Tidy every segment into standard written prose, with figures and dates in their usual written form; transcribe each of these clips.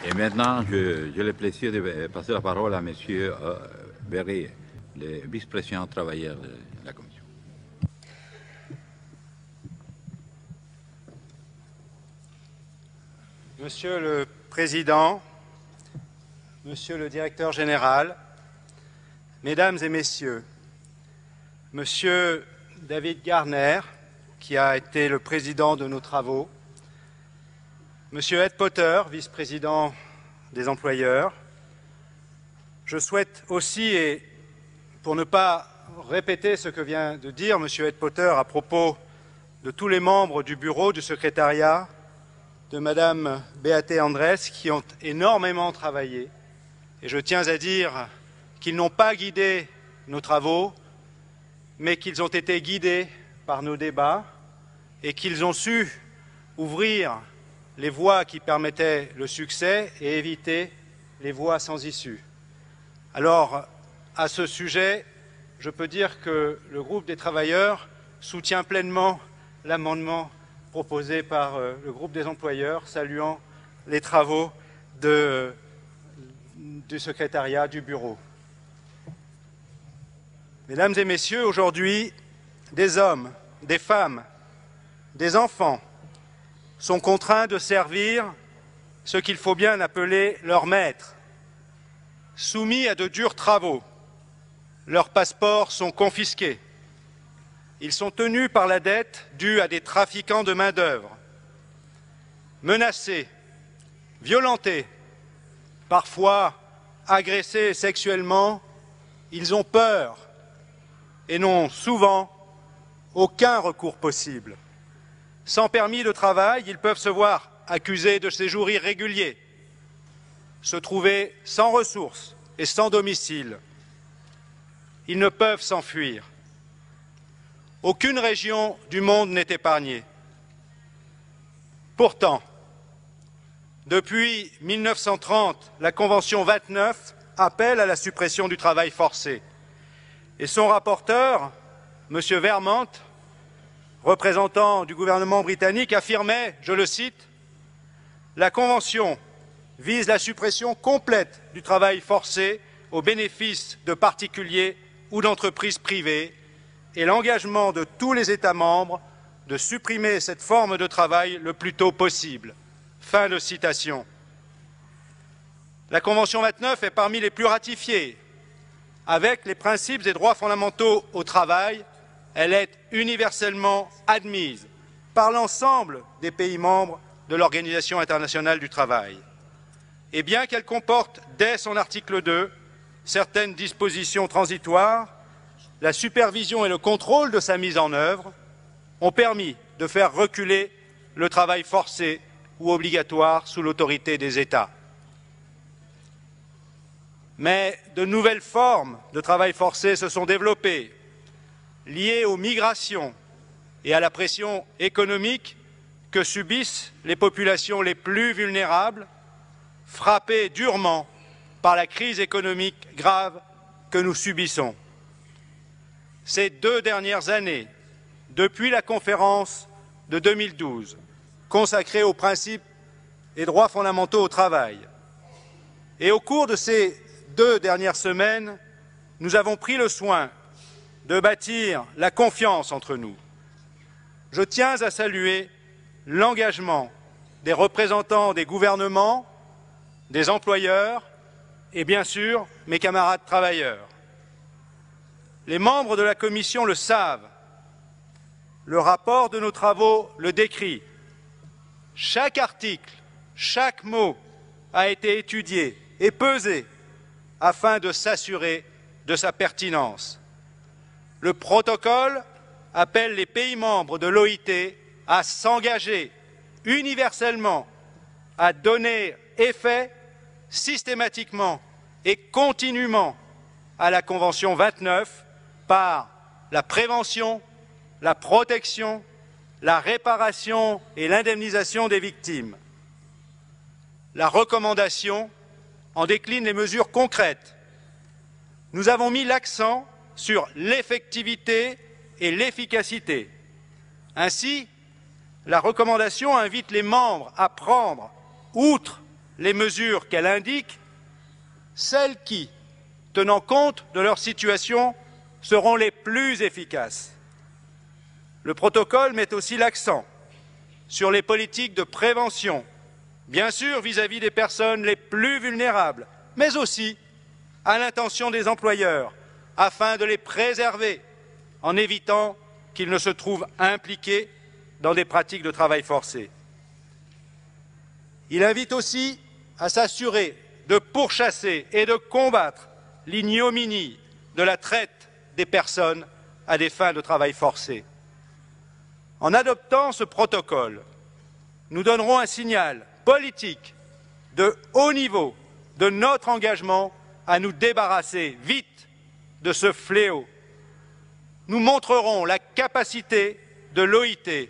Et maintenant, j'ai le plaisir de passer la parole à M. Berry, le vice-président travailleur de la Commission. Monsieur le Président, Monsieur le Directeur général, Mesdames et Messieurs, Monsieur David Garner, qui a été le président de nos travaux, Monsieur Ed Potter, vice-président des employeurs, je souhaite aussi, et pour ne pas répéter ce que vient de dire Monsieur Ed Potter à propos de tous les membres du bureau, du secrétariat, de Madame Beate Andrés, qui ont énormément travaillé, et je tiens à dire qu'ils n'ont pas guidé nos travaux, mais qu'ils ont été guidés par nos débats et qu'ils ont su ouvrir les voies qui permettaient le succès et éviter les voies sans issue. Alors, à ce sujet, je peux dire que le groupe des travailleurs soutient pleinement l'amendement proposé par le groupe des employeurs, saluant les travaux du secrétariat du bureau. Mesdames et messieurs, aujourd'hui, des hommes, des femmes, des enfants sont contraints de servir ce qu'il faut bien appeler leur maître. Soumis à de durs travaux, leurs passeports sont confisqués. Ils sont tenus par la dette due à des trafiquants de main-d'œuvre. Menacés, violentés, parfois agressés sexuellement, ils ont peur et n'ont souvent aucun recours possible. Sans permis de travail, ils peuvent se voir accusés de séjours irréguliers, se trouver sans ressources et sans domicile. Ils ne peuvent s'enfuir. Aucune région du monde n'est épargnée. Pourtant, depuis 1930, la Convention 29 appelle à la suppression du travail forcé. Et son rapporteur, M. Vermont, représentant du gouvernement britannique, affirmait, je le cite, « La Convention vise la suppression complète du travail forcé au bénéfice de particuliers ou d'entreprises privées et l'engagement de tous les États membres de supprimer cette forme de travail le plus tôt possible. » Fin de citation. La Convention 29 est parmi les plus ratifiées. Avec les principes et droits fondamentaux au travail, elle est universellement admise par l'ensemble des pays membres de l'Organisation internationale du travail. Et bien qu'elle comporte, dès son article 2, certaines dispositions transitoires, la supervision et le contrôle de sa mise en œuvre ont permis de faire reculer le travail forcé ou obligatoire sous l'autorité des États. Mais de nouvelles formes de travail forcé se sont développées, liées aux migrations et à la pression économique que subissent les populations les plus vulnérables, frappées durement par la crise économique grave que nous subissons. Ces 2 dernières années, depuis la conférence de 2012, consacrée aux principes et droits fondamentaux au travail, et au cours de ces 2 dernières semaines, nous avons pris le soin de bâtir la confiance entre nous. Je tiens à saluer l'engagement des représentants des gouvernements, des employeurs et bien sûr mes camarades travailleurs. Les membres de la Commission le savent. Le rapport de nos travaux le décrit. Chaque article, chaque mot a été étudié et pesé afin de s'assurer de sa pertinence. Le protocole appelle les pays membres de l'OIT à s'engager universellement à donner effet systématiquement et continuellement à la Convention 29 par la prévention, la protection, la réparation et l'indemnisation des victimes. La recommandation en décline les mesures concrètes. Nous avons mis l'accent sur l'effectivité et l'efficacité. Ainsi, la recommandation invite les membres à prendre, outre les mesures qu'elle indique, celles qui, tenant compte de leur situation, seront les plus efficaces. Le protocole met aussi l'accent sur les politiques de prévention, bien sûr vis-à-vis des personnes les plus vulnérables, mais aussi à l'intention des employeurs, afin de les préserver en évitant qu'ils ne se trouvent impliqués dans des pratiques de travail forcé. Il invite aussi à s'assurer de pourchasser et de combattre l'ignominie de la traite des personnes à des fins de travail forcé. En adoptant ce protocole, nous donnerons un signal politique de haut niveau de notre engagement à nous débarrasser vite de ce fléau. Nous montrerons la capacité de l'OIT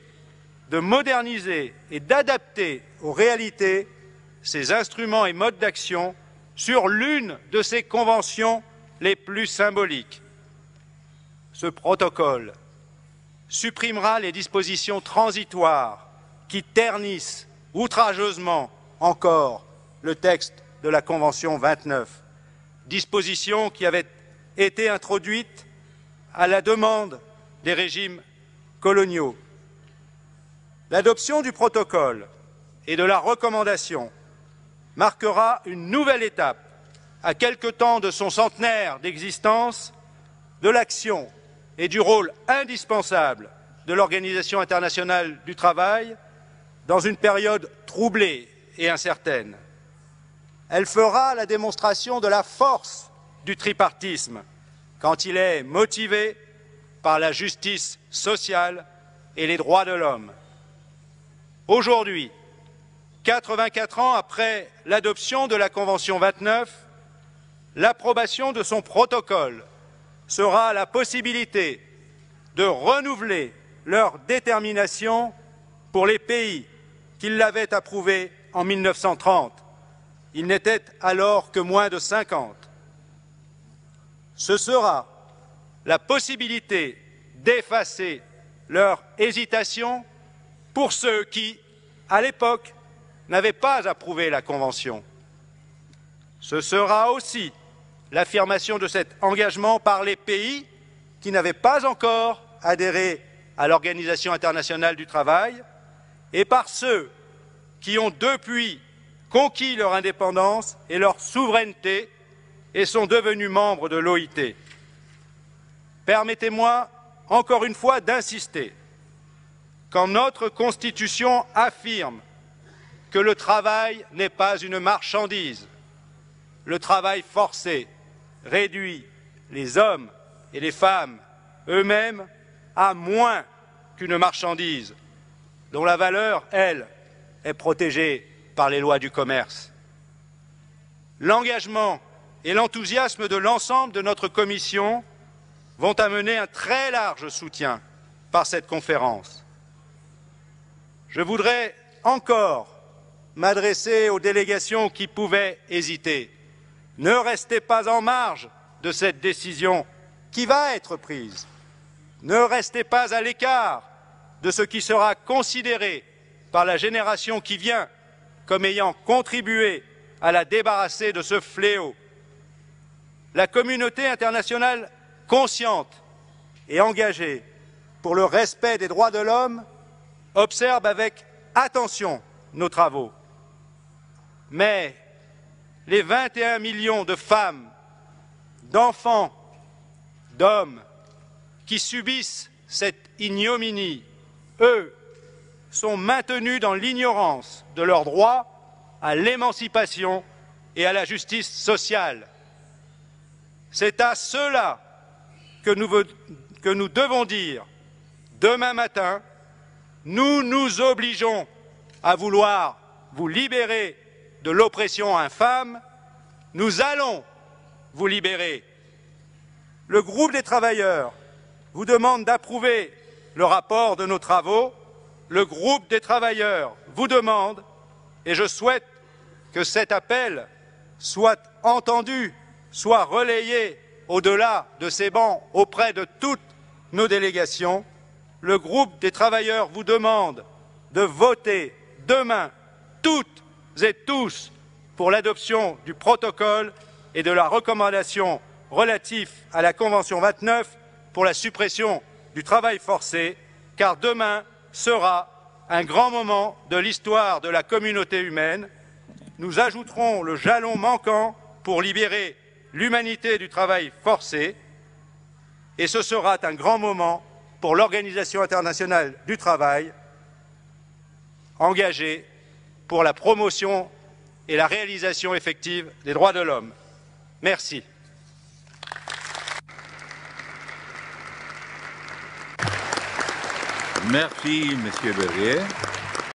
de moderniser et d'adapter aux réalités ses instruments et modes d'action sur l'une de ses conventions les plus symboliques. Ce protocole supprimera les dispositions transitoires qui ternissent outrageusement encore le texte de la Convention 29, dispositions qui avaient été introduites à la demande des régimes coloniaux. L'adoption du protocole et de la recommandation marquera une nouvelle étape, à quelque temps de son centenaire d'existence, de l'action et du rôle indispensable de l'Organisation internationale du travail dans une période troublée et incertaine. Elle fera la démonstration de la force du tripartisme quand il est motivé par la justice sociale et les droits de l'homme. Aujourd'hui, 84 ans après l'adoption de la Convention 29, l'approbation de son protocole sera la possibilité de renouveler leur détermination pour les pays qui l'avaient approuvé en 1930. Il n'était alors que moins de 50. Ce sera la possibilité d'effacer leur hésitation pour ceux qui, à l'époque, n'avaient pas approuvé la Convention. Ce sera aussi l'affirmation de cet engagement par les pays qui n'avaient pas encore adhéré à l'Organisation internationale du travail et par ceux qui ont depuis conquis leur indépendance et leur souveraineté et sont devenus membres de l'OIT. Permettez-moi encore une fois d'insister quand notre Constitution affirme que le travail n'est pas une marchandise. Le travail forcé réduit les hommes et les femmes eux-mêmes à moins qu'une marchandise dont la valeur, elle, est protégée par les lois du commerce. L'engagement et l'enthousiasme de l'ensemble de notre commission vont amener un très large soutien par cette conférence. Je voudrais encore m'adresser aux délégations qui pouvaient hésiter. Ne restez pas en marge de cette décision qui va être prise. Ne restez pas à l'écart de ce qui sera considéré par la génération qui vient comme ayant contribué à la débarrasser de ce fléau. La communauté internationale consciente et engagée pour le respect des droits de l'homme observe avec attention nos travaux. Mais les 21 millions de femmes, d'enfants, d'hommes qui subissent cette ignominie, eux, sont maintenus dans l'ignorance de leur droit à l'émancipation et à la justice sociale. C'est à ceux-là que nous devons dire demain matin, nous nous obligeons à vouloir vous libérer de l'oppression infâme, nous allons vous libérer. Le groupe des travailleurs vous demande d'approuver le rapport de nos travaux. Le groupe des travailleurs vous demande, et je souhaite que cet appel soit entendu, soit relayé au-delà de ces bancs auprès de toutes nos délégations. Le groupe des travailleurs vous demande de voter demain, toutes et tous, pour l'adoption du protocole et de la recommandation relatif à la Convention 29 pour la suppression du travail forcé, car demain sera un grand moment de l'histoire de la communauté humaine. Nous ajouterons le jalon manquant pour libérer l'humanité du travail forcé, et ce sera un grand moment pour l'Organisation internationale du travail, engagée pour la promotion et la réalisation effective des droits de l'homme. Merci. Merci, Monsieur Berryer.